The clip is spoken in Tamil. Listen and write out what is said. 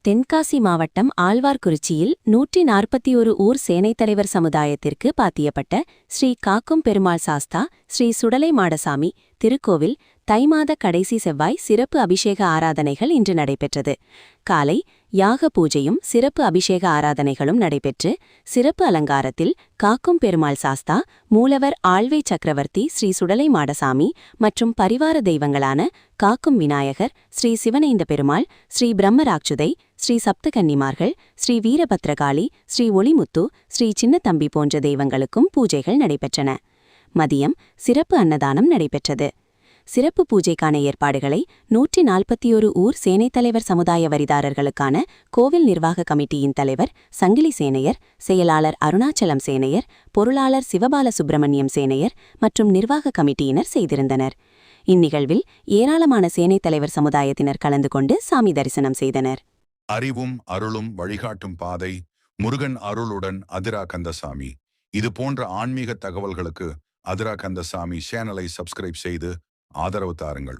தென்காசி மாவட்டம் ஆழ்வார்குறிச்சியில் 141 ஊர் சேனைத் தலைவர் சமுதாயத்திற்கு பாத்தியப்பட்ட ஸ்ரீ காக்கும் பெருமாள் சாஸ்தா ஸ்ரீ சுடலை மாடசாமி திருக்கோவில் தை மாத கடைசி செவ்வாய் சிறப்பு அபிஷேக ஆராதனைகள் இன்று நடைபெற்றது. காலை யாக பூஜையும் சிறப்பு அபிஷேக ஆராதனைகளும் நடைபெற்று சிறப்பு அலங்காரத்தில் காக்கும் பெருமாள் சாஸ்தா, மூலவர் ஆழ்வை சக்கரவர்த்தி ஸ்ரீ சுடலை மாடசாமி மற்றும் பரிவார தெய்வங்களான காக்கும் விநாயகர், ஸ்ரீ சிவனைந்த பெருமாள், ஸ்ரீ பிரம்மராட்சுதை, ஸ்ரீ சப்தகன்னிமார்கள், ஸ்ரீ வீரபத்ரகாளி, ஸ்ரீ ஒளிமுத்து, ஸ்ரீ சின்னத்தம்பி போன்ற தெய்வங்களுக்கும் பூஜைகள் நடைபெற்றன. மதியம் சிறப்பு அன்னதானம் நடைபெற்றது. சிறப்பு பூஜைக்கான ஏற்பாடுகளை 141 ஊர் சேனைத் தலைவர் சமுதாய வரிதாரர்களுக்கான கோவில் நிர்வாக கமிட்டியின் தலைவர் சங்கிலி சேனையர், செயலாளர் அருணாச்சலம் சேனையர், பொருளாளர் சிவபால சுப்பிரமணியம் சேனையர் மற்றும் நிர்வாக கமிட்டியினர் செய்திருந்தனர். இந்நிகழ்வில் ஏராளமான சேனைத் தலைவர் சமுதாயத்தினர் கலந்து கொண்டு சாமி தரிசனம் செய்தனர். அறிவும் அருளும் வழிகாட்டும் பாதை, முருகன் அருளுடன் அதிரா கந்தசாமி. இது போன்ற ஆன்மீக தகவல்களுக்கு அதிரா கந்தசாமி சேனலை சப்ஸ்கிரைப் செய்து ஆதரவு தாருங்கள்.